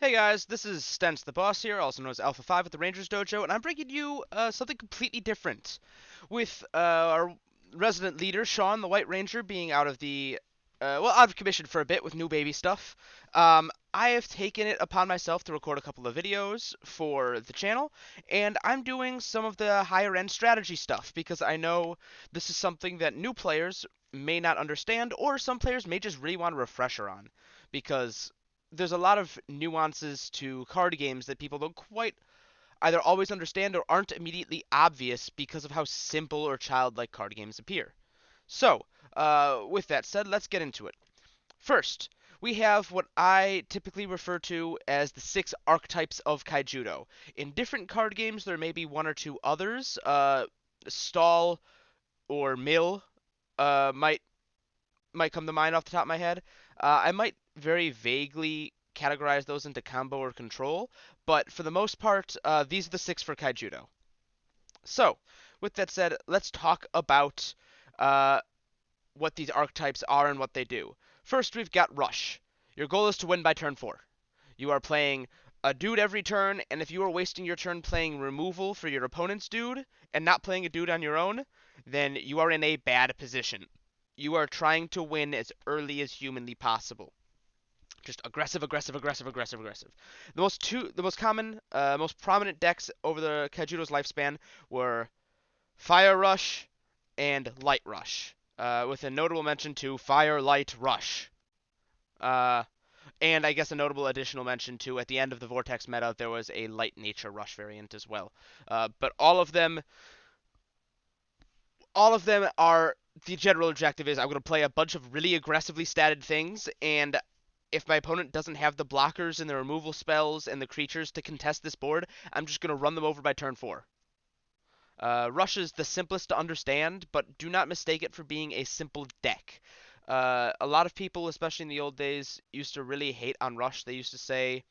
Hey guys, this is Stents the Boss here, also known as Alpha 5 at the Rangers Dojo, and I'm bringing you something completely different. With our resident leader, Sean, the White Ranger, being out of commission for a bit with new baby stuff, I have taken it upon myself to record a couple of videos for the channel, and I'm doing some of the higher end strategy stuff because I know this is something that new players may not understand, or some players may just really want a refresher on. Because there's a lot of nuances to card games that people don't quite either always understand or aren't immediately obvious because of how simple or childlike card games appear. So, with that said, let's get into it. First, we have what I typically refer to as the 6 archetypes of Kaijudo. In different card games, there may be one or two others. Stall or Mill might come to mind off the top of my head. I might very vaguely categorize those into combo or control, but for the most part, these are the 6 for Kaijudo. So, with that said, let's talk about uh, what these archetypes are and what they do. First, we've got Rush. Your goal is to win by turn 4. You are playing a dude every turn, and if you are wasting your turn playing removal for your opponent's dude and not playing a dude on your own, then you are in a bad position. You are trying to win as early as humanly possible. Just aggressive, aggressive, aggressive, aggressive, aggressive. The most common, most prominent decks over the Kaijudo's lifespan were Fire Rush and Light Rush, with a notable mention to Fire Light Rush. Uh, and I guess a notable additional mention to at the end of the Vortex meta, there was a Light Nature Rush variant as well. But all of them are the general objective is I'm going to play a bunch of really aggressively statted things, and if my opponent doesn't have the blockers and the removal spells and the creatures to contest this board, I'm just going to run them over by turn 4. Rush is the simplest to understand, but do not mistake it for being a simple deck. A lot of people, especially in the old days, used to really hate on Rush. They used to say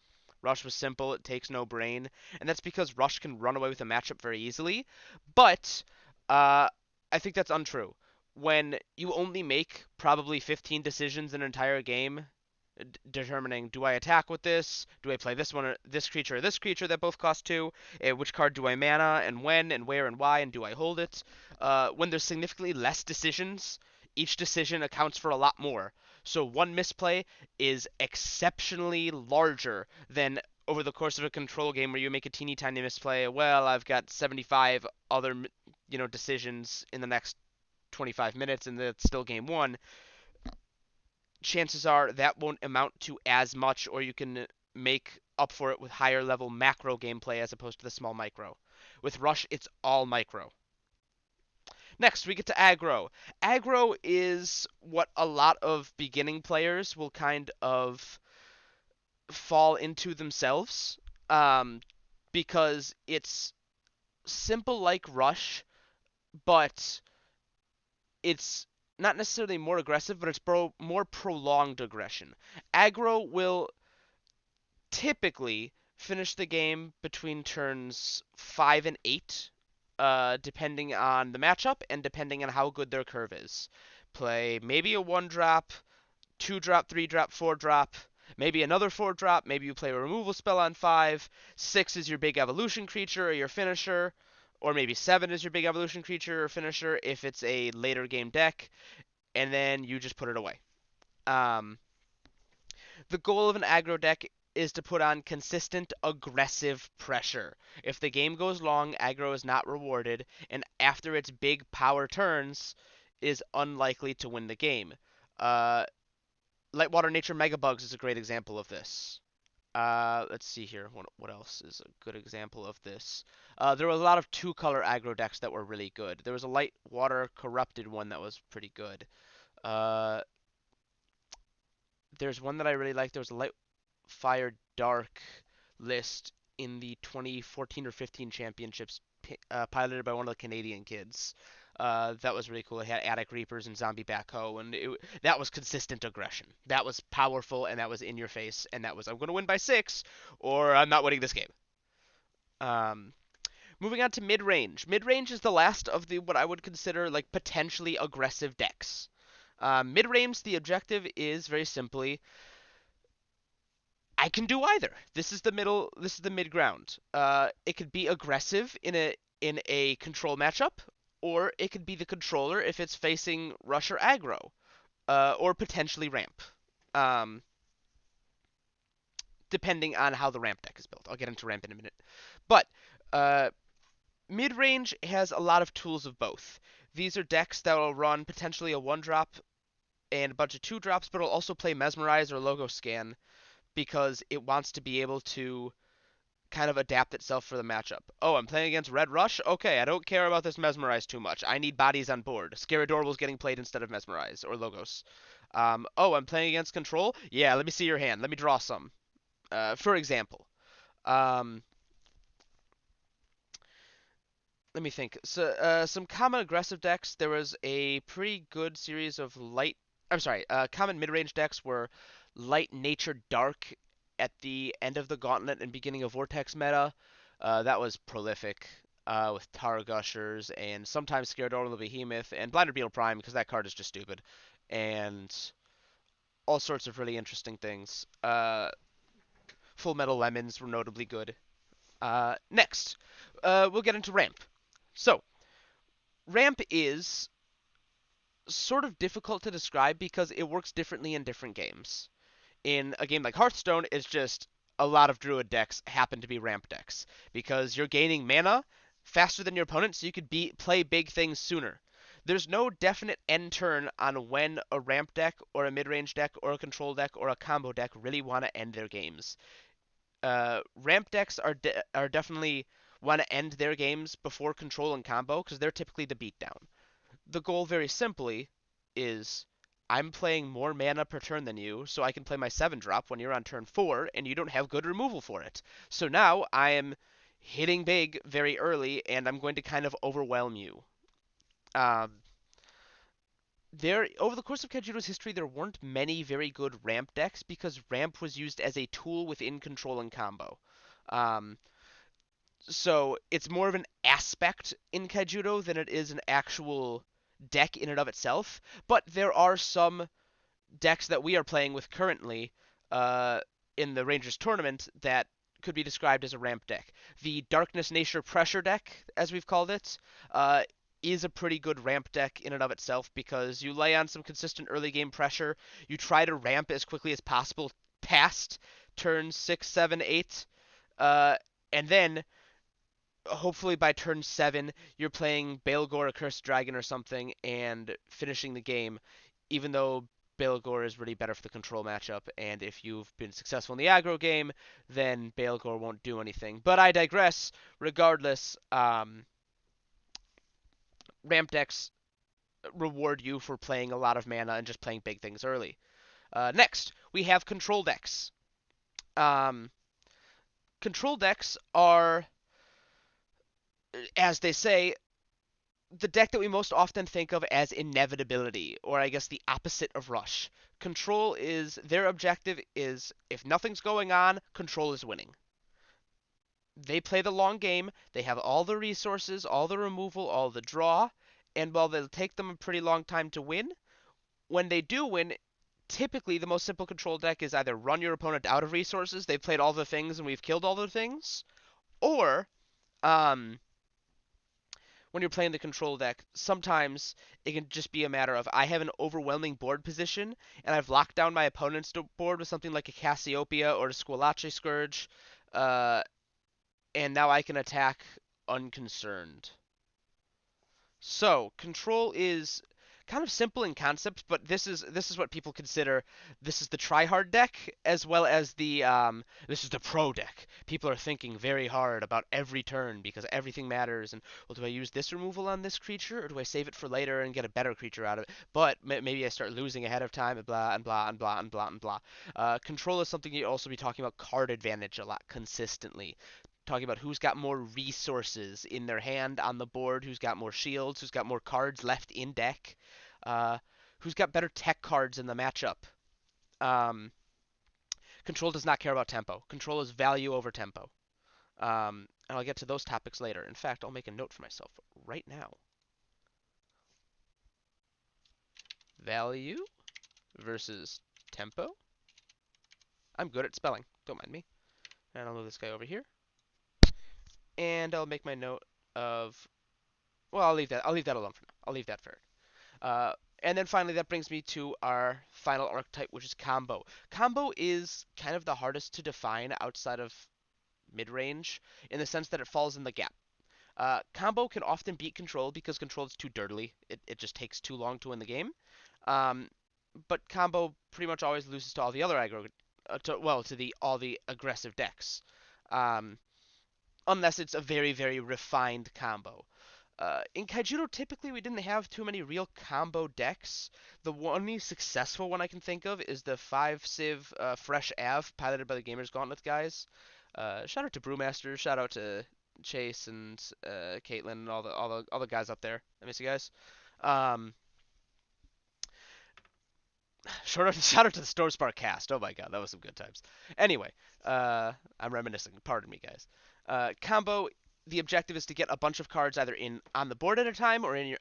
Rush was simple, it takes no brain, and that's because Rush can run away with a matchup very easily. But uh, I think that's untrue. When you only make probably 15 decisions in an entire game, determining do I attack with this, do I play this one or this creature that both cost 2, which card do I mana and when and where and why, and do I hold it? When there's significantly less decisions, each decision accounts for a lot more. So one misplay is exceptionally larger than over the course of a control game where you make a teeny tiny misplay. Well, I've got 75 other decisions in the next 25 minutes and it's still game 1. Chances are that won't amount to as much, or you can make up for it with higher level macro gameplay as opposed to the small micro. With Rush, it's all micro. Next, we get to aggro. Aggro is what a lot of beginning players will kind of fall into themselves, um, because it's simple like Rush, but it's not necessarily more aggressive, but it's more prolonged aggression. Aggro will typically finish the game between turns 5 and 8, depending on the matchup and depending on how good their curve is. Play maybe a 1 drop, 2 drop, 3 drop, 4 drop, maybe another 4 drop, maybe you play a removal spell on 5, 6 is your big evolution creature or your finisher, or maybe 7 is your big evolution creature or finisher if it's a later game deck, and then you just put it away. Um, the goal of an aggro deck is to put on consistent aggressive pressure. If the game goes long, aggro is not rewarded, and after its big power turns, is unlikely to win the game. Uh, Lightwater Nature Megabugs is a great example of this. Let's see here. What else is a good example of this? There were a lot of 2-color aggro decks that were really good. There was a Light Water Corrupted one that was pretty good. Uh, there's one that I really liked. There was a Light Fire Dark list in the 2014 or 15 championships, piloted by one of the Canadian kids. That was really cool. It had Attic Reapers and Zombie Backhoe, and that was consistent aggression. That was powerful, and that was in your face, and that was I'm going to win by 6, or I'm not winning this game. Um, Moving on to mid range. Mid range is the last of the what I would consider like potentially aggressive decks. Mid range, the objective is very simply I can do either. This is the middle. This is the mid ground. It could be aggressive in a control matchup, or it could be the controller if it's facing rush or aggro, or potentially ramp, um, depending on how the ramp deck is built. I'll get into ramp in a minute. But uh, mid range has a lot of tools of both. These are decks that will run potentially a one drop and a bunch of two drops, but it'll also play mesmerize or logo scan because it wants to be able to kind of adapt itself for the matchup. Oh, I'm playing against Red Rush? Okay, I don't care about this Mesmerize too much. I need bodies on board. Scaradorable's getting played instead of Mesmerize or Logos. Oh, I'm playing against Control? Yeah, let me see your hand. Let me draw some. For example. Um, Let me think. So, some common aggressive decks. There was a pretty good series of light. I'm sorry. Common mid-range decks were light, nature, dark at the end of the Gauntlet and beginning of Vortex meta. That was prolific with Tar Gushers and sometimes Scarador the Behemoth and Blinder Beetle Prime because that card is just stupid, and all sorts of really interesting things. Full Metal Lemons were notably good. Next, we'll get into Ramp. So, Ramp is sort of difficult to describe because it works differently in different games. In a game like Hearthstone, it's just a lot of Druid decks happen to be ramp decks because you're gaining mana faster than your opponent, so you could play big things sooner. There's no definite end turn on when a ramp deck or a mid-range deck or a control deck or a combo deck really want to end their games. Ramp decks are definitely want to end their games before control and combo because they're typically the beatdown. The goal, very simply, is I'm playing more mana per turn than you, so I can play my 7 drop when you're on turn 4 and you don't have good removal for it. So now I am hitting big very early and I'm going to kind of overwhelm you. Um, over the course of Kaijudo's history, there weren't many very good ramp decks because ramp was used as a tool within control and combo. Um, so it's more of an aspect in Kaijudo than it is an actual deck in and of itself. But there are some decks that we are playing with currently uh, in the Rangers tournament that could be described as a ramp deck. The Darkness Nature Pressure deck, as we've called it, uh, is a pretty good ramp deck in and of itself because you lay on some consistent early game pressure. You try to ramp as quickly as possible past turns 6, 7, 8, and then hopefully by turn 7 you're playing Baelgor, a Cursed Dragon or something and finishing the game, even though Baelgor is really better for the control matchup, and if you've been successful in the aggro game, then Baelgor won't do anything. But I digress. Regardless, ramp decks reward you for playing a lot of mana and just playing big things early. Next, we have control decks. Um, Control decks are, as they say, the deck that we most often think of as inevitability, or I guess the opposite of rush. Control is their objective is if nothing's going on, control is winning. They play the long game, they have all the resources, all the removal, all the draw, and while they'll take them a pretty long time to win, when they do win, typically the most simple control deck is either run your opponent out of resources, they've played all the things and we've killed all the things, or um, when you're playing the control deck, sometimes it can just be a matter of I have an overwhelming board position and I've locked down my opponent's board with something like a Cassiopeia or a Squalache Scourge, uh, and now I can attack unconcerned. So, control is kind of simple in concept, but this is what people consider this is the try-hard deck as well as the this is the pro deck. People are thinking very hard about every turn because everything matters. And well, do I use this removal on this creature or do I save it for later and get a better creature out of it? But maybe I start losing ahead of time and blah and blah and blah and blah and blah. Control is something you also be talking about card advantage a lot consistently, talking about who's got more resources in their hand on the board, who's got more shields, who's got more cards left in deck, uh, who's got better tech cards in the matchup. Um, Control does not care about tempo. Control is value over tempo. And I'll get to those topics later. In fact, I'll make a note for myself right now. Value versus tempo. I'm good at spelling. Don't mind me. And I'll move this guy over here. And I'll make my note of. Well, I'll leave that. I'll leave that alone for now. I'll leave that for. Uh, and then finally, that brings me to our final archetype, which is combo. Combo is kind of the hardest to define outside of mid-range, in the sense that it falls in the gap. Combo can often beat control because control is too dirtily. It just takes too long to win the game. Um, but combo pretty much always loses to all the other aggro, to the all the aggressive decks, um, unless it's a very very refined combo. In Kaijudo, typically we didn't have too many real combo decks. The only successful one I can think of is the 5 Civ Fresh Av, piloted by the Gamers Gauntlet guys. Shout out to Brewmaster, shout out to Chase and Caitlin and all the guys up there. I miss you guys. Um, shout out to the Storm Spark cast. Oh my god, that was some good times. Anyway, I'm reminiscing. Pardon me, guys. Combo. The objective is to get a bunch of cards either in on the board at a time or in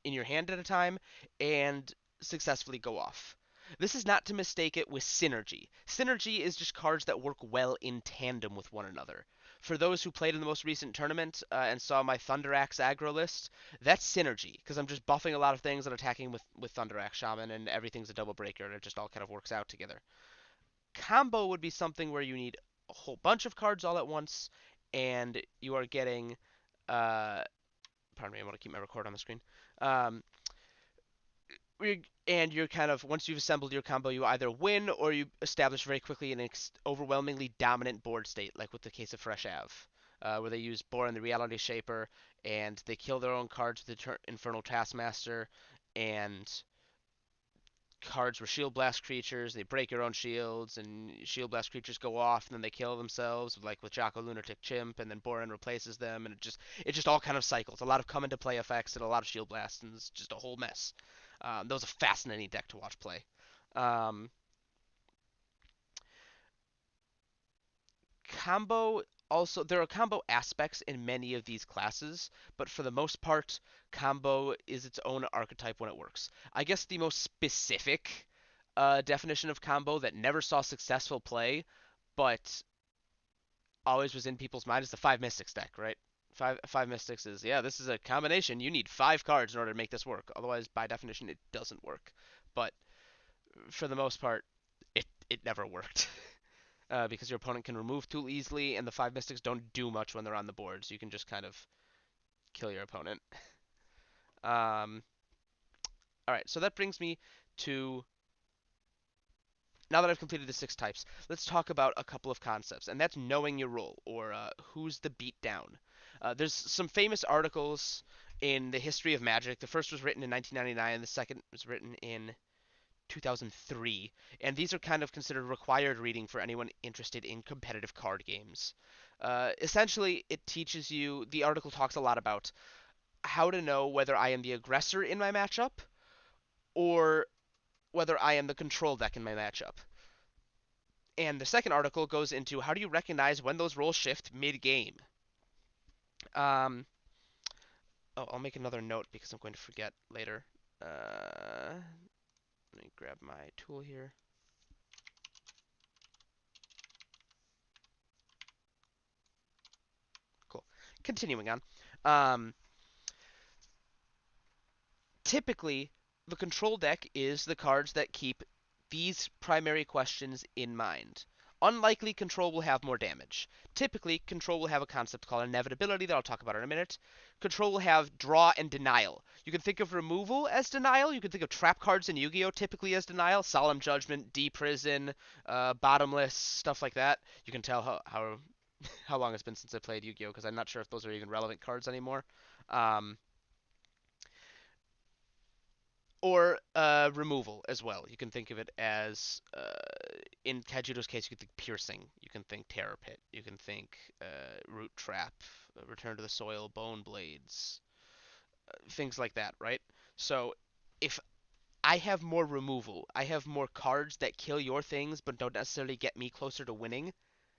your hand at a time, and successfully go off. This is not to mistake it with synergy. Synergy is just cards that work well in tandem with one another. For those who played in the most recent tournament and saw my Thunderaxe aggro list, that's synergy, because I'm just buffing a lot of things and attacking with Thunderaxe Shaman, and everything's a double breaker, and it just all kind of works out together. Combo would be something where you need a whole bunch of cards all at once, and you are getting. Uh, pardon me, I want to keep my record on the screen. Um, and you're kind of, once you've assembled your combo, you either win or you establish very quickly an overwhelmingly dominant board state, like with the case of Fresh Av, where they use Boar and the Reality Shaper, and they kill their own cards with the Infernal Taskmaster, and cards were shield blast creatures. They break your own shields, and shield blast creatures go off, and then they kill themselves, like with Jocko Lunatic Chimp, and then Borin replaces them, and it just all kind of cycles. A lot of come into play effects and a lot of shield blasts, and it's just a whole mess. That was a fascinating deck to watch play. Um, Combo also, there are combo aspects in many of these classes, but for the most part, combo is its own archetype when it works. I guess the most specific definition of combo that never saw successful play, but always was in people's mind is the five Mystics deck, right? Five Mystics is, yeah, this is a combination. You need 5 cards in order to make this work. Otherwise, by definition, it doesn't work. But for the most part, it never worked. Because your opponent can remove too easily, and the 5 Mystics don't do much when they're on the board, so you can just kind of kill your opponent. Um, all right, so that brings me to, now that I've completed the 6 types, let's talk about a couple of concepts, and that's knowing your role, or who's the beatdown. There's some famous articles in the history of Magic. The first was written in 1999, and the second was written in 2003, and these are kind of considered required reading for anyone interested in competitive card games. Essentially, it teaches you, the article talks a lot about how to know whether I am the aggressor in my matchup or whether I am the control deck in my matchup. And the second article goes into how do you recognize when those roles shift mid-game. Um, I'll make another note because I'm going to forget later. Let me grab my tool here. Cool. Continuing on. Um, Typically, the control deck is the cards that keep these primary questions in mind. Unlikely, control will have more damage. Typically, control will have a concept called inevitability that I'll talk about in a minute. Control will have draw and denial. You can think of removal as denial. You can think of trap cards in Yu-Gi-Oh! Typically as denial. Solemn Judgment, D-Prison, Bottomless, stuff like that. You can tell how long it's been since I played Yu-Gi-Oh! Because I'm not sure if those are even relevant cards anymore. Um, or removal as well. You can think of it as, in Kaijudo's case, you can think piercing, you can think terror pit, you can think root trap, return to the soil, bone blades, things like that, right? So if I have more removal, I have more cards that kill your things but don't necessarily get me closer to winning,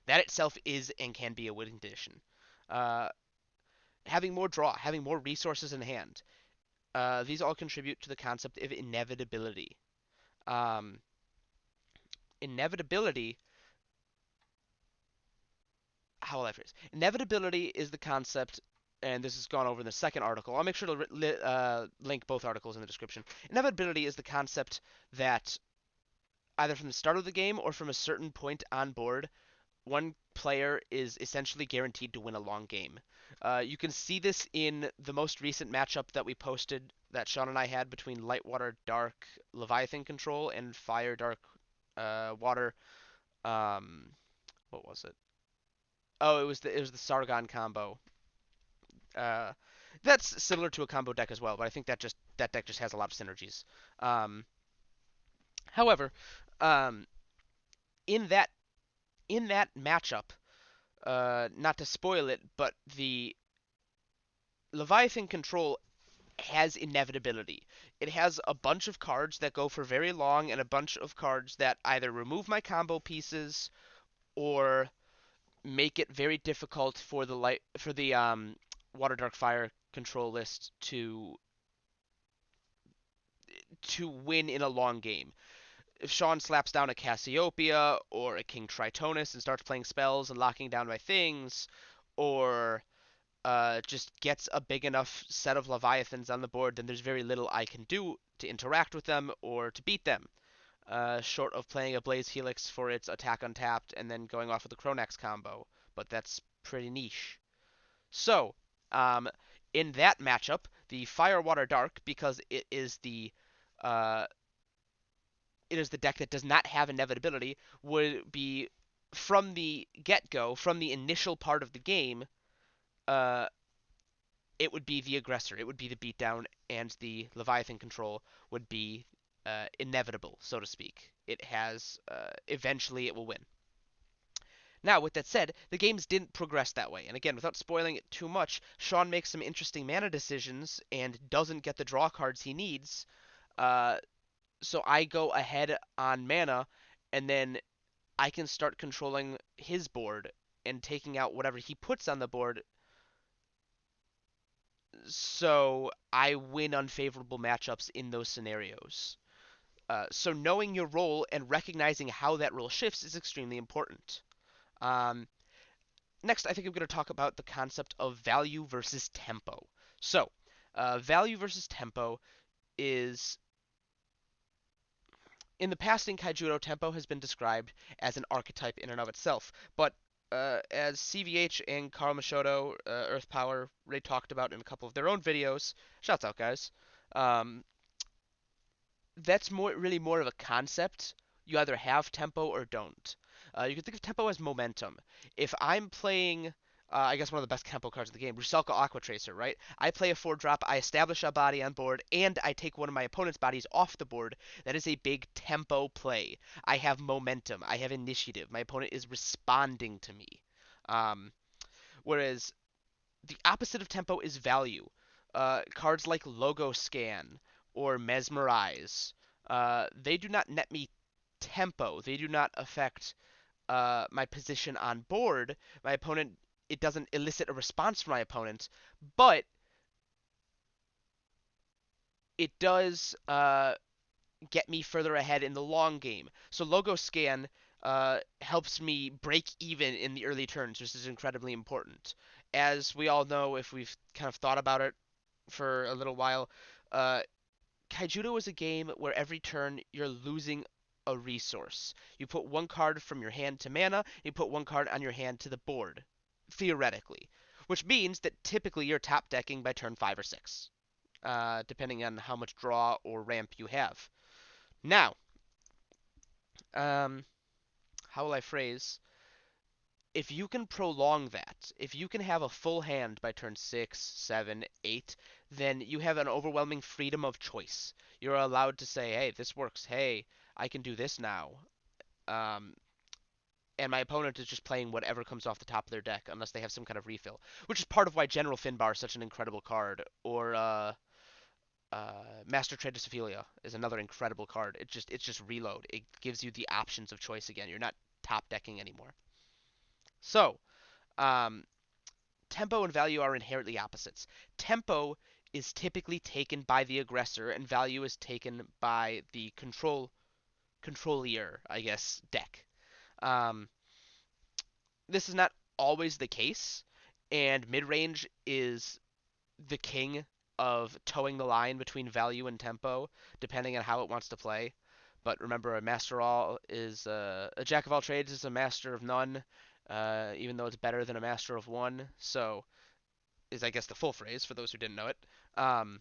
that itself is and can be a winning condition. Uh, Having more draw, having more resources in hand, these all contribute to the concept of inevitability. Um, Inevitability how will I phrase? Inevitability is the concept, and this is gone over in the second article. I'll make sure to link both articles in the description. Inevitability is the concept that either from the start of the game or from a certain point on board, one player is essentially guaranteed to win a long game. You can see this in the most recent matchup that we posted that Sean and I had between Light Water Dark Leviathan Control and Fire Dark Water. Um, what was it? Oh, it was the Sargon combo. Uh, that's similar to a combo deck as well, but I think that deck just has a lot of synergies. Um, however, um, in that in that matchup, not to spoil it, but the Leviathan Control has inevitability. It has a bunch of cards that go for very long and a bunch of cards that either remove my combo pieces or make it very difficult for the Water Dark Fire control list to win in a long game. If Sean slaps down a Cassiopeia or a King Tritonus and starts playing spells and locking down my things, or just gets a big enough set of Leviathans on the board, then there's very little I can do to interact with them or to beat them. Short of playing a Blaze Helix for its attack untapped and then going off with the Chronax combo, but that's pretty niche. So, um, in that matchup, the Fire Water Dark, because uh, it is the deck that does not have inevitability, would be from the get-go, from the initial part of the game, uh, it would be the aggressor. It would be the beatdown, and the Leviathan control would be inevitable, so to speak. It has eventually it will win. Now, with that said, the games didn't progress that way. And again, without spoiling it too much, Sean makes some interesting mana decisions and doesn't get the draw cards he needs. Uh, so I go ahead on mana, and then I can start controlling his board and taking out whatever he puts on the board. So I win unfavorable matchups in those scenarios. So knowing your role and recognizing how that role shifts is extremely important. Um, Next, I think I'm going to talk about the concept of value versus tempo. So, value versus tempo is in the past in Kaijudo, tempo has been described as an archetype in and of itself, but as CVH and Carl Machodo, Earth Power, Ray talked about in a couple of their own videos, shouts out guys, um, that's really more of a concept. You either have tempo or don't. You can think of tempo as momentum. If I'm playing, I guess one of the best tempo cards in the game, Rusalka Aqua Tracer, right? I play a 4-drop, I establish a body on board, and I take one of my opponent's bodies off the board. That is a big tempo play. I have momentum. I have initiative. My opponent is responding to me. Um, Whereas the opposite of tempo is value. Cards like Logo Scan or Mesmerize, they do not net me tempo. They do not affect my position on board. My opponent, it doesn't elicit a response from my opponent, but it does get me further ahead in the long game. So Logo Scan helps me break even in the early turns, which is incredibly important. As we all know, if we've kind of thought about it for a little while, uh, Kaijudo is a game where every turn you're losing a resource. You put one card from your hand to mana, you put one card on your hand to the board, theoretically. Which means that typically you're top decking by turn 5 or 6, depending on how much draw or ramp you have. Now, um, how will I phrase? If you can prolong that, if you can have a full hand by turn 6, 7, 8, then you have an overwhelming freedom of choice. You're allowed to say, hey, this works. Hey, I can do this now. Um, and my opponent is just playing whatever comes off the top of their deck, unless they have some kind of refill, which is part of why General Finbar is such an incredible card, or Master Tradesophilia is another incredible card. It's just reload. It gives you the options of choice again. You're not top decking anymore. So, um, tempo and value are inherently opposites. Tempo is typically taken by the aggressor, and value is taken by the controlier, I guess, deck. Um, this is not always the case, and mid range is the king of towing the line between value and tempo, depending on how it wants to play. But remember, a master all is a jack of all trades is a master of none, even though it's better than a master of one. So is I guess the full phrase for those who didn't know it. Um,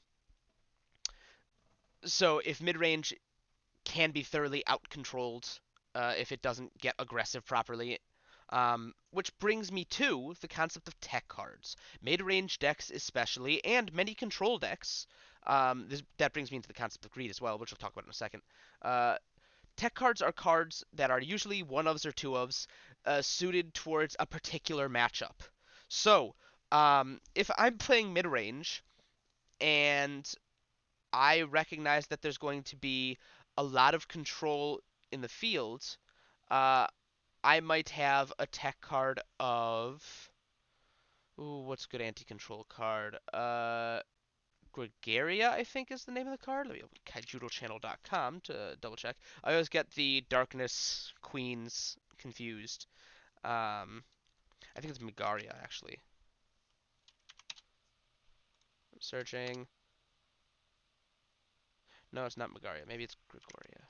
so if mid range can be thoroughly out controlled if it doesn't get aggressive properly. Which brings me to the concept of tech cards. Mid range decks, especially, and many control decks. That brings me into the concept of greed as well, which we'll talk about in a second. Uh, Tech cards are cards that are usually one ofs or two ofs suited towards a particular matchup. So, if I'm playing mid range and I recognize that there's going to be a lot of control in the field, uh, I might have a tech card of. Ooh, what's a good anti-control card? Gregaria, I think is the name of the card. Let me open kaijudochannel.com to double check. I always get the Darkness Queens confused. I think it's Megaria, actually. I'm searching. No, it's not Megaria. Maybe it's Gregoria.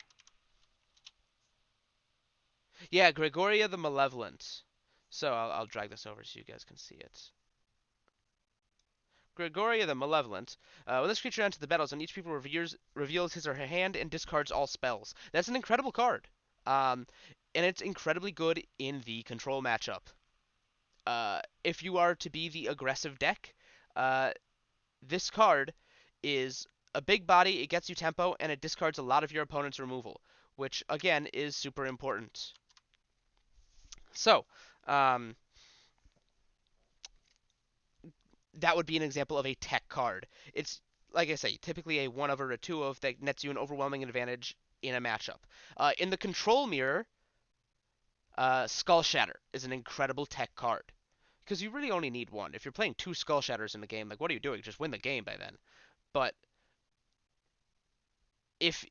Yeah, Gregoria the Malevolent. So I'll drag this over so you guys can see it. Gregoria the Malevolent. When this creature enters the battle zone, each people reveals his or her hand and discards all spells. That's an incredible card. And it's incredibly good in the control matchup. If you are to be the aggressive deck, uh, this card is a big body, it gets you tempo, and it discards a lot of your opponent's removal, which, again, is super important. So, um, that would be an example of a tech card. It's like I say, typically a one of or a two of that nets you an overwhelming advantage in a matchup. In the control mirror, Skull Shatter is an incredible tech card because you really only need one. If you're playing two Skull Shatters in the game, like what are you doing? Just win the game by then. But if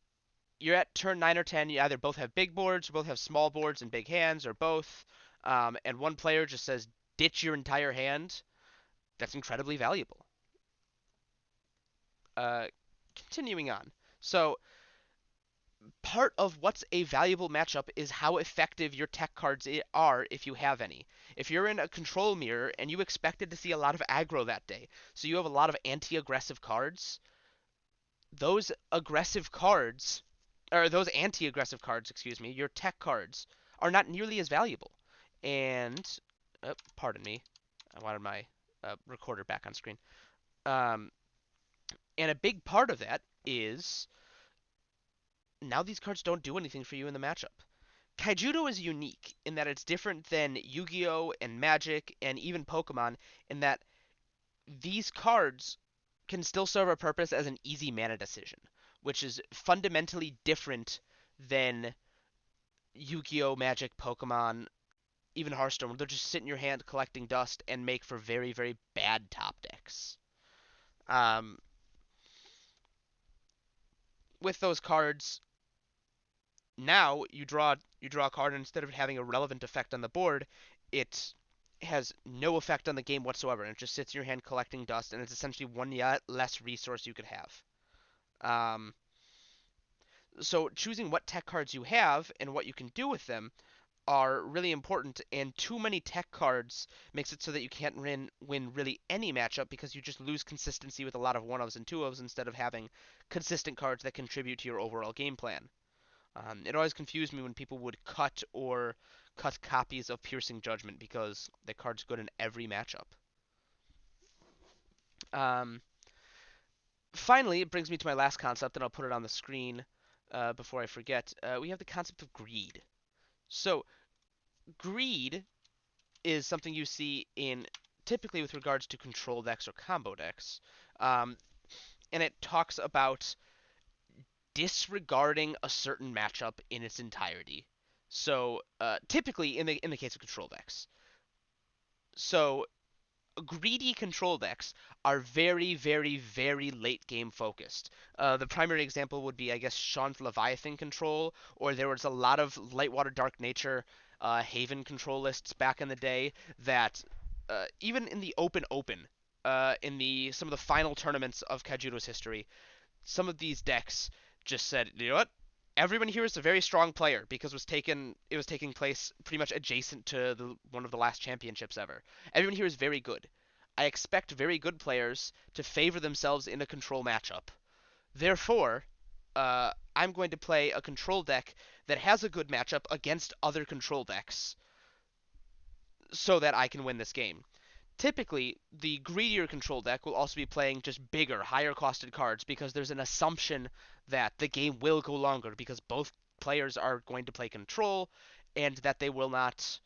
you're at turn 9 or 10, you either both have big boards, or both have small boards and big hands, or both, and one player just says ditch your entire hand, that's incredibly valuable. Uh, Continuing on. So, part of what's a valuable matchup is how effective your tech cards are if you have any. If you're in a control mirror and you expected to see a lot of aggro that day, so you have a lot of anti-aggressive cards, those aggressive cards, or those anti-aggressive cards, excuse me, your tech cards are not nearly as valuable. And, pardon me, I wanted my recorder back on screen. Um, and a big part of that is now these cards don't do anything for you in the matchup. Kaijudo is unique in that it's different than Yu-Gi-Oh! And Magic and even Pokemon in that these cards can still serve a purpose as an easy mana decision, which is fundamentally different than Yu-Gi-Oh, Magic, Pokemon, even Hearthstone, where they'll just sit in your hand collecting dust and make for very, very bad top decks. Um, with those cards, now you draw a card, and instead of having a relevant effect on the board, it has no effect on the game whatsoever, and it just sits in your hand collecting dust, and it's essentially one yet less resource you could have. Um, so choosing what tech cards you have and what you can do with them are really important, and too many tech cards makes it so that you can't win really any matchup because you just lose consistency with a lot of one-ofs and two-ofs instead of having consistent cards that contribute to your overall game plan. It always confused me when people would cut copies of Piercing Judgment because the card's good in every matchup. Um, Finally, it brings me to my last concept, and I'll put it on the screen before I forget. We have the concept of greed. So, greed is something you see in typically with regards to control decks or combo decks, um, and it talks about disregarding a certain matchup in its entirety. So typically in the case of control decks, so greedy control decks are very, very, very late game focused. The primary example would be, I guess, Sean's Leviathan control, or there was a lot of Lightwater Dark Nature. Haven control lists back in the day that even in the Open, in the some of the final tournaments of Kaijudo's history, some of these decks just said, you know what? Everyone here is a very strong player because it was taking place pretty much adjacent to one of the last championships ever. Everyone here is very good. I expect very good players to favor themselves in a control matchup. Therefore, I'm going to play a control deck that has a good matchup against other control decks so that I can win this game. Typically, the greedier control deck will also be playing just bigger, higher costed cards because there's an assumption that the game will go longer because both players are going to play control and that they will not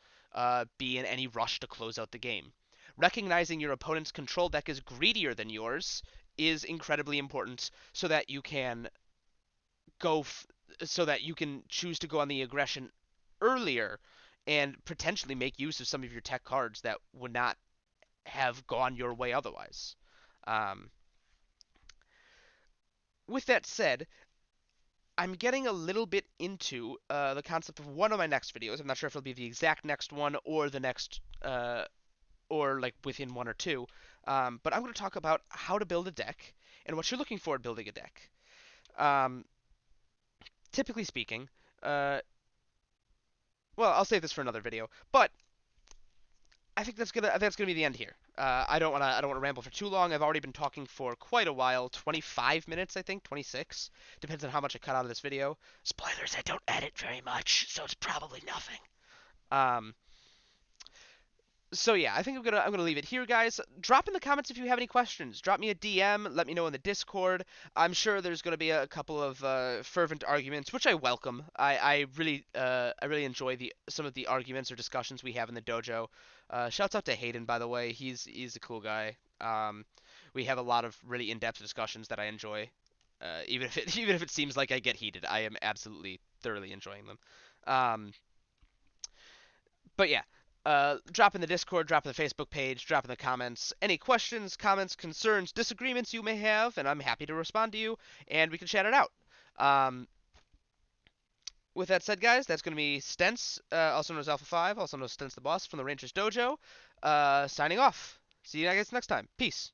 be in any rush to close out the game. Recognizing your opponent's control deck is greedier than yours is incredibly important so that you can so that you can choose to go on the aggression earlier and potentially make use of some of your tech cards that would not have gone your way otherwise. Um, with that said, I'm getting a little bit into the concept of one of my next videos. I'm not sure if it'll be the exact next one or the next, or like within one or two. But I'm going to talk about how to build a deck and what you're looking for in building a deck. Um, typically speaking, uh, well, I'll save this for another video. But that's gonna be the end here. I don't wanna ramble for too long. I've already been talking for quite a while, 25 minutes I think, 26. Depends on how much I cut out of this video. Spoilers, I don't edit very much, so it's probably nothing. Um, so yeah, I think I'm gonna leave it here, guys. Drop in the comments if you have any questions. Drop me a DM. Let me know in the Discord. I'm sure there's gonna be a couple of fervent arguments, which I welcome. I really enjoy the some of the arguments or discussions we have in the dojo. Shouts out to Hayden, by the way. He's a cool guy. We have a lot of really in-depth discussions that I enjoy. Even if it even if it seems like I get heated, I am absolutely thoroughly enjoying them. Um, but yeah, drop in the Discord, drop in the Facebook page, drop in the comments. Any questions, comments, concerns, disagreements you may have, and I'm happy to respond to you, and we can chat it out. Um, with that said, guys, that's going to be Stents, also known as Alpha 5, also known as Stents the Boss from the Rangers Dojo, signing off. See you guys next time. Peace.